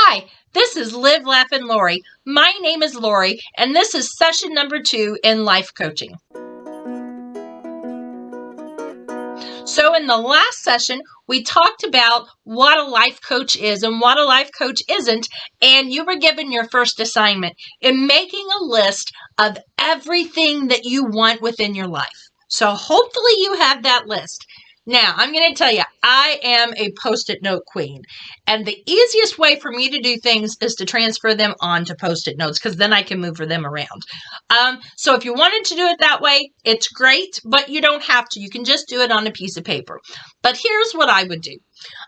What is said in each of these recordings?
Hi, this is Live, Laugh, and Lori. My name is Lori, and this is session number 2 in life coaching. So in the last session, we talked about what a life coach is and what a life coach isn't, and you were given your first assignment in making a list of everything that you want within your life. So hopefully you have that list. Now, I'm going to tell you, I am a Post-it note queen, and the easiest way for me to do things is to transfer them onto Post-it notes, because then I can move them around. So if you wanted to do it that way, it's great, but you don't have to. You can just do it on a piece of paper. But here's what I would do.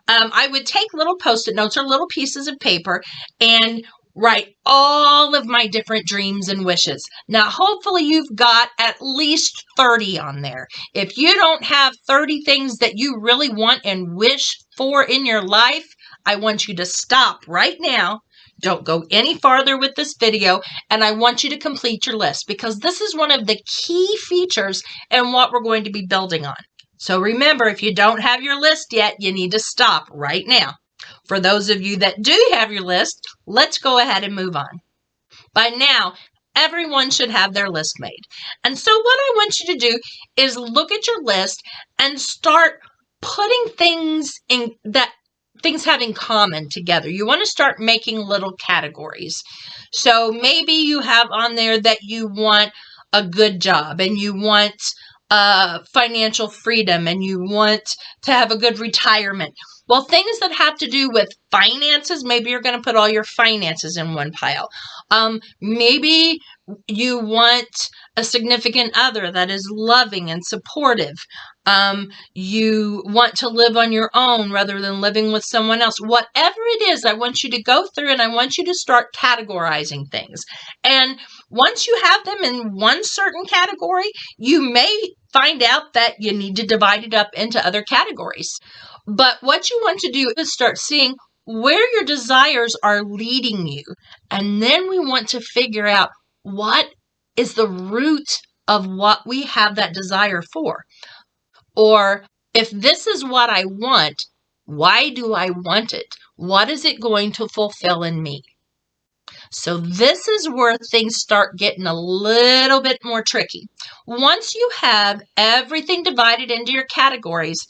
I would take little Post-it notes or little pieces of paper and write all of my different dreams and wishes. Now, hopefully you've got at least 30 on there. If you don't have 30 things that you really want and wish for in your life, I want you to stop right now. Don't go any farther with this video, and I want you to complete your list, because this is one of the key features in what we're going to be building on. So remember, if you don't have your list yet, you need to stop right now. For those of you that do have your list, let's go ahead and move on. By now, everyone should have their list made. And so what I want you to do is look at your list and start putting things have in common together. You want to start making little categories. So maybe you have on there that you want a good job, and you want financial freedom, and you want to have a good retirement. Well, things that have to do with finances, maybe you're going to put all your finances in one pile. Maybe you want a significant other that is loving and supportive. You want to live on your own rather than living with someone else. Whatever it is, I want you to go through and I want you to start categorizing things. And once you have them in one certain category, you may find out that you need to divide it up into other categories. But what you want to do is start seeing where your desires are leading you. And then we want to figure out what is the root of what we have that desire for. Or if this is what I want, why do I want it? What is it going to fulfill in me? So this is where things start getting a little bit more tricky. Once you have everything divided into your categories,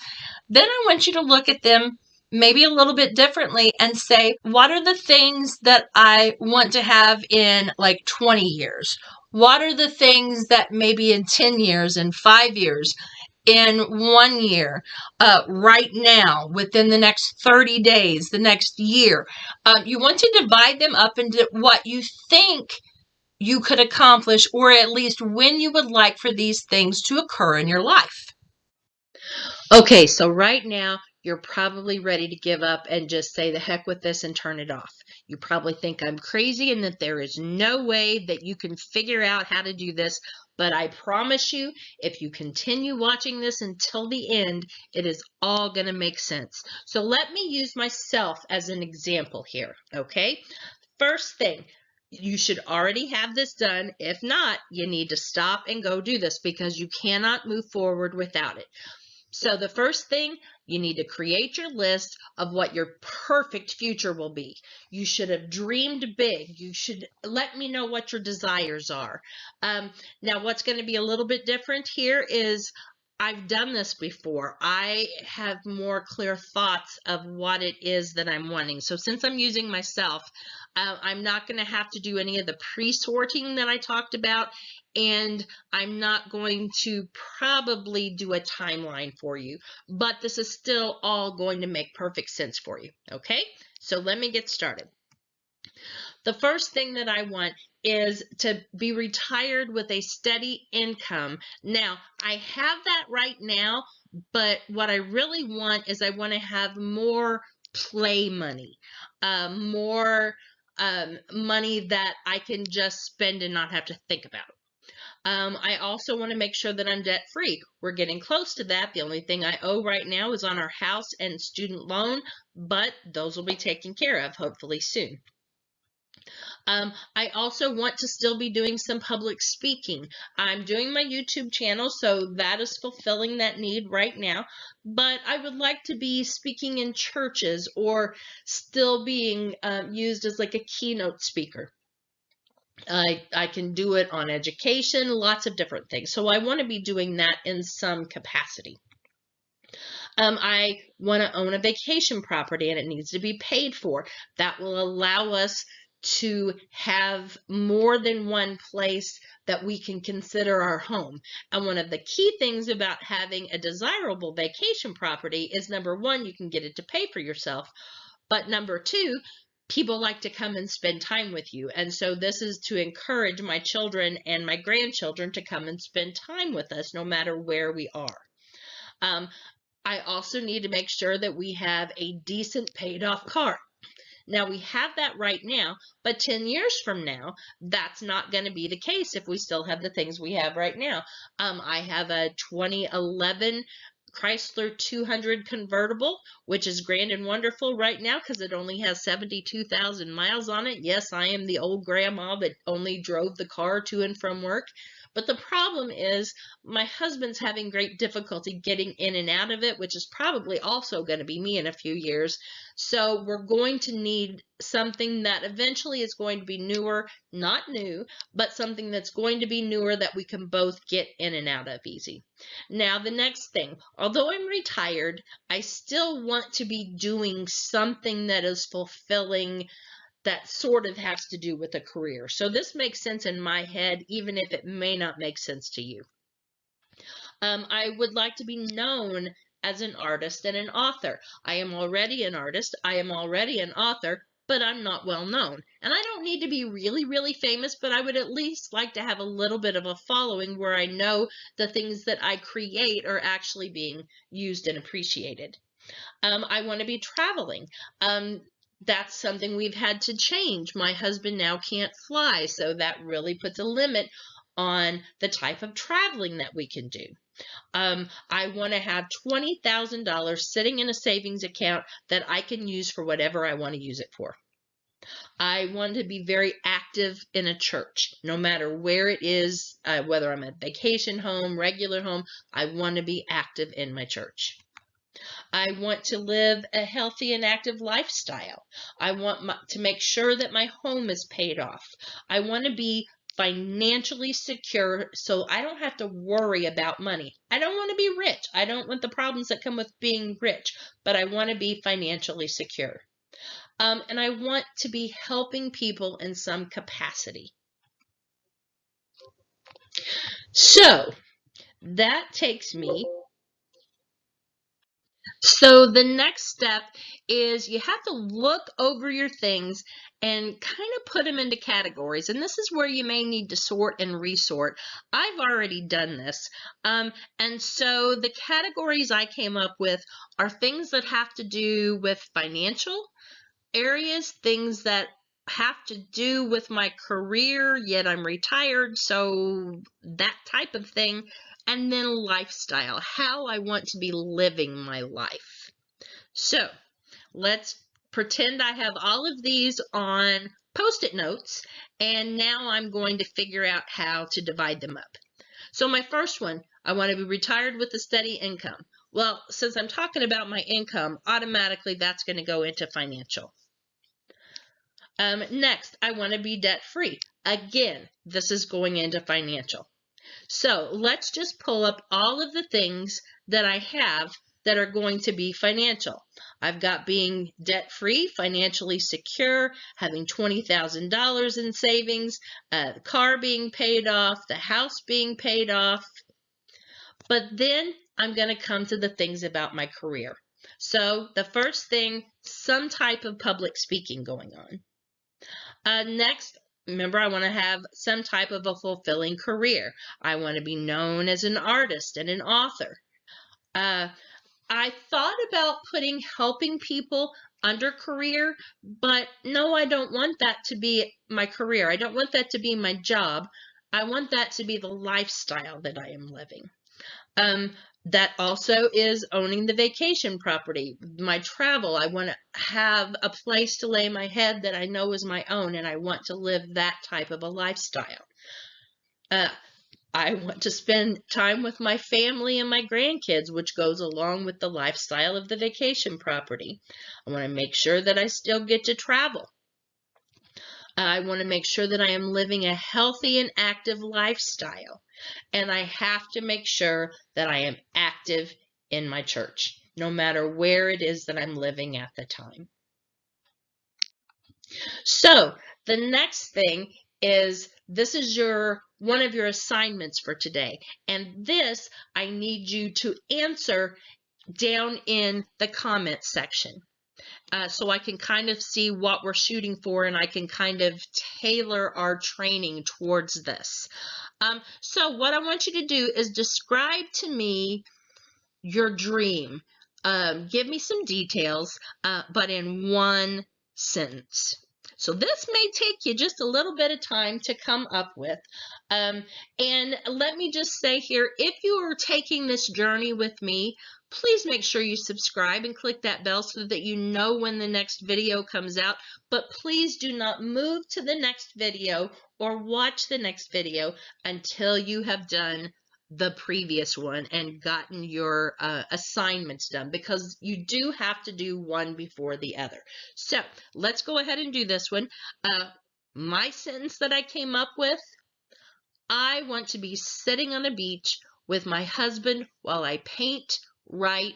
then I want you to look at them maybe a little bit differently and say, what are the things that I want to have in like 20 years? What are the things that maybe in 10 years, in 5 years, in 1 year, right now, within the next 30 days, the next year? You want to divide them up into what you think you could accomplish, or at least when you would like for these things to occur in your life. Okay, so right now, you're probably ready to give up and just say the heck with this and turn it off. You probably think I'm crazy and that there is no way that you can figure out how to do this, but I promise you, if you continue watching this until the end, it is all going to make sense. So let me use myself as an example here, okay? First thing, you should already have this done. If not, you need to stop and go do this, because you cannot move forward without it. So the first thing, you need to create your list of what your perfect future will be. You should have dreamed big. You should let me know what your desires are. Now, what's going to be a little bit different here is I've done this before. I have more clear thoughts of what it is that I'm wanting. So since I'm using myself, I'm not going to have to do any of the pre-sorting that I talked about, and I'm not going to probably do a timeline for you, but this is still all going to make perfect sense for you, okay? So let me get started. The first thing that I want is to be retired with a steady income. Now, I have that right now, but what I really want is I want to have more play money, more money that I can just spend and not have to think about. I also want to make sure that I'm debt free. We're getting close to that. The only thing I owe right now is on our house and student loan, but those will be taken care of hopefully soon. I also want to still be doing some public speaking. I'm doing my YouTube channel, so that is fulfilling that need right now. But I would like to be speaking in churches or still being used as like a keynote speaker. I can do it on education, lots of different things. So I want to be doing that in some capacity. I want to own a vacation property and it needs to be paid for. That will allow us to have more than one place that we can consider our home. And one of the key things about having a desirable vacation property is, number one, you can get it to pay for yourself. But number two, people like to come and spend time with you. And so this is to encourage my children and my grandchildren to come and spend time with us no matter where we are. I also need to make sure that we have a decent paid off car. Now we have that right now, but 10 years from now, that's not going to be the case if we still have the things we have right now. I have a 2011 Chrysler 200 convertible, which is grand and wonderful right now because it only has 72,000 miles on it. Yes, I am the old grandma that only drove the car to and from work. But the problem is my husband's having great difficulty getting in and out of it, which is probably also going to be me in a few years. So we're going to need something that eventually is going to be newer, not new, but something that's going to be newer that we can both get in and out of easy. Now, the next thing, although I'm retired, I still want to be doing something that is fulfilling, that sort of has to do with a career. So this makes sense in my head, even if it may not make sense to you. I would like to be known as an artist and an author. I am already an artist, I am already an author, but I'm not well known. And I don't need to be really, really famous, but I would at least like to have a little bit of a following where I know the things that I create are actually being used and appreciated. I want to be traveling. That's something we've had to change. My husband now can't fly, so that really puts a limit on the type of traveling that we can do. I want to have $20,000 sitting in a savings account that I can use for whatever I want to use it for. I want to be very active in a church, no matter where it is, whether I'm at vacation home, regular home, I want to be active in my church. I want to live a healthy and active lifestyle. I want to make sure that my home is paid off. I want to be financially secure so I don't have to worry about money. I don't want to be rich. I don't want the problems that come with being rich, but I want to be financially secure. And I want to be helping people in some capacity. So that takes me. So the next step is you have to look over your things and kind of put them into categories. And this is where you may need to sort and resort. I've already done this. And so the categories I came up with are things that have to do with financial areas, things that have to do with my career, yet I'm retired, so that type of thing. And then lifestyle, how I want to be living my life. So let's pretend I have all of these on Post-it notes, and now I'm going to figure out how to divide them up. So my first one, I want to be retired with a steady income. Well, since I'm talking about my income, automatically that's going to go into financial. Next, I want to be debt-free. Again, this is going into financial. So let's just pull up all of the things that I have that are going to be financial. I've got being debt-free, financially secure, having $20,000 in savings, the car being paid off, the house being paid off. But then I'm going to come to the things about my career. So the first thing, some type of public speaking going on. Next, remember, I want to have some type of a fulfilling career. I want to be known as an artist and an author. I thought about putting helping people under career, but no, I don't want that to be my career. I don't want that to be my job. I want that to be the lifestyle that I am living. That also is owning the vacation property. My travel, I want to have a place to lay my head that I know is my own, and I want to live that type of a lifestyle. I want to spend time with my family and my grandkids, which goes along with the lifestyle of the vacation property. I want to make sure that I still get to travel. I want to make sure that I am living a healthy and active lifestyle. And I have to make sure that I am active in my church, no matter where it is that I'm living at the time. So the next thing is, this is one of your assignments for today. And this I need you to answer down in the comment section. So I can kind of see what we're shooting for, and I can kind of tailor our training towards this. So what I want you to do is describe to me your dream. Give me some details, but in one sentence. So this may take you just a little bit of time to come up with. And let me just say here, if you are taking this journey with me, please make sure you subscribe and click that bell so that you know when the next video comes out. But please do not move to the next video or watch the next video until you have done the previous one and gotten your assignments done, because you do have to do one before the other. So let's go ahead and do this one. My sentence that I came up with: I want to be sitting on a beach with my husband while I paint, write,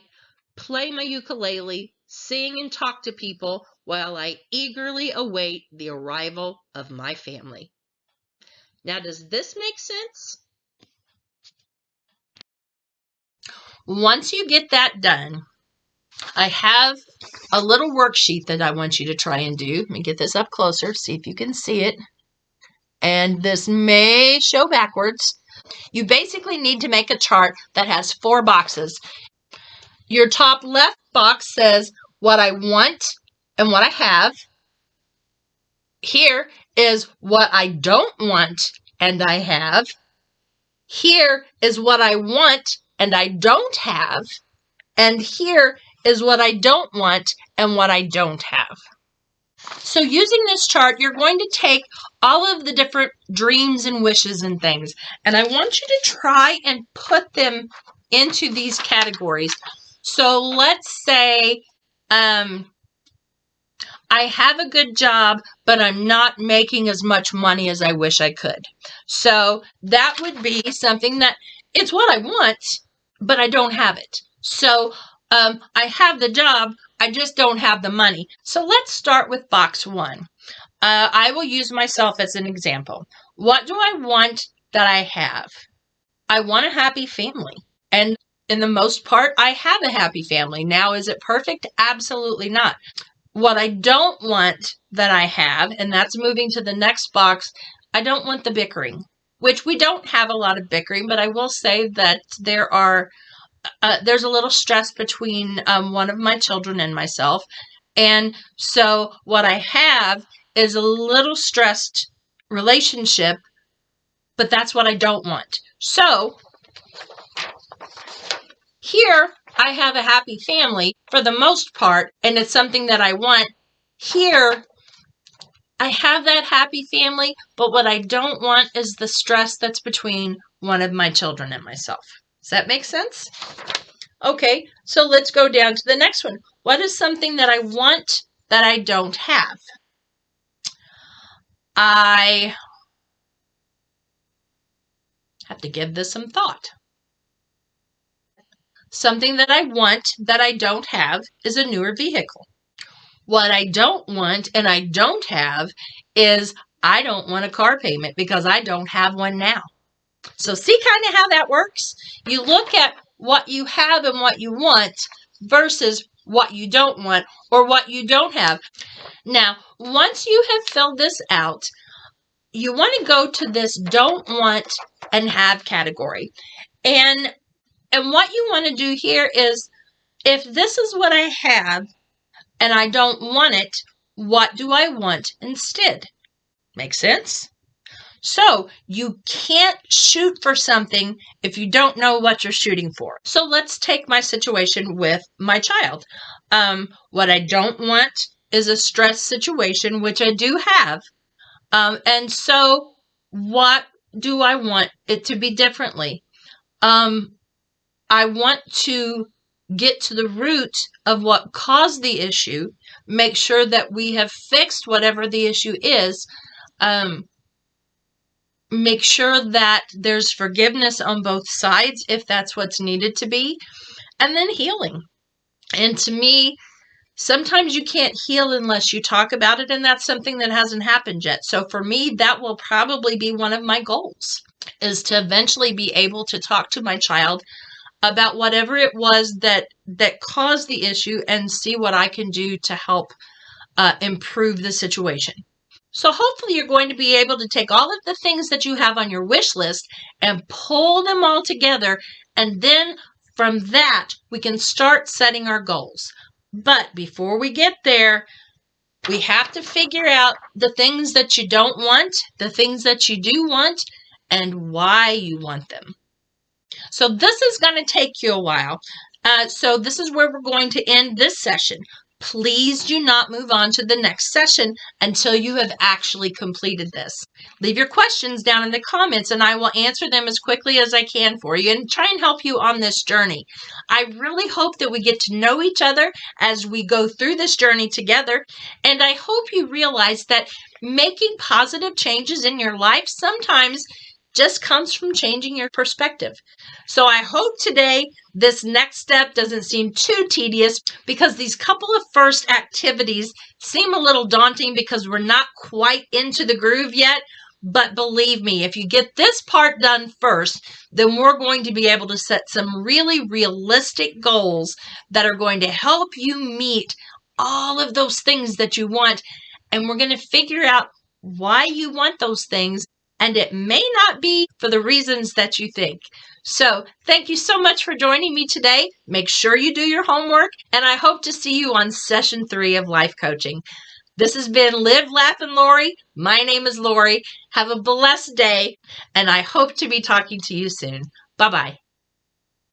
play my ukulele, sing and talk to people while I eagerly await the arrival of my family. Now, does this make sense? Once you get that done, I have a little worksheet that I want you to try and do. Let me get this up closer, see if you can see it. And this may show backwards. You basically need to make a chart that has 4 boxes. Your top left box says what I want and what I have. Here is what I don't want and I have. Here is what I want and I don't have. And here is what I don't want and what I don't have. So using this chart, you're going to take all of the different dreams and wishes and things, and I want you to try and put them into these categories. So let's say I have a good job, but I'm not making as much money as I wish I could. So that would be something that it's what I want, but I don't have it. So I have the job, I just don't have the money. So let's start with box 1. I will use myself as an example. What do I want that I have? I want a happy family. And in the most part, I have a happy family. Now, is it perfect? Absolutely not. What I don't want that I have, and that's moving to the next box, I don't want the bickering, which we don't have a lot of bickering, but I will say that there's a little stress between one of my children and myself. And so what I have is a little stressed relationship, but that's what I don't want. So here I have a happy family for the most part, and it's something that I want. Here I have that happy family, but what I don't want is the stress that's between one of my children and myself. Does that make sense? Okay, so let's go down to the next one. What is something that I want that I don't have? I have to give this some thought. Something that I want that I don't have is a newer vehicle. What I don't want and I don't have is I don't want a car payment because I don't have one now. So see kind of how that works? You look at what you have and what you want versus what you don't want or what you don't have. Now, once you have filled this out, you want to go to this don't want and have category. And what you want to do here is, if this is what I have and I don't want it, what do I want instead? Make sense? So you can't shoot for something if you don't know what you're shooting for. So let's take my situation with my child. What I don't want is a stress situation, which I do have. And so what do I want it to be differently? I want to get to the root of what caused the issue, make sure that we have fixed whatever the issue is, make sure that there's forgiveness on both sides if that's what's needed to be, and then healing. And to me, sometimes you can't heal unless you talk about it, and that's something that hasn't happened yet. So for me, that will probably be one of my goals, is to eventually be able to talk to my child about whatever it was that caused the issue and see what I can do to help improve the situation. So hopefully you're going to be able to take all of the things that you have on your wish list and pull them all together, and then from that, we can start setting our goals. But before we get there, we have to figure out the things that you don't want, the things that you do want, and why you want them. So this is going to take you a while. So this is where we're going to end this session. Please do not move on to the next session until you have actually completed this. Leave your questions down in the comments and I will answer them as quickly as I can for you and try and help you on this journey. I really hope that we get to know each other as we go through this journey together, and I hope you realize that making positive changes in your life sometimes just comes from changing your perspective. So I hope today this next step doesn't seem too tedious, because these couple of first activities seem a little daunting because we're not quite into the groove yet. But believe me, if you get this part done first, then we're going to be able to set some really realistic goals that are going to help you meet all of those things that you want. And we're going to figure out why you want those things. And it may not be for the reasons that you think. So thank you so much for joining me today. Make sure you do your homework, and I hope to see you on session 3 of Life Coaching. This has been Live, Laugh, and Lori. My name is Lori. Have a blessed day, and I hope to be talking to you soon. Bye-bye.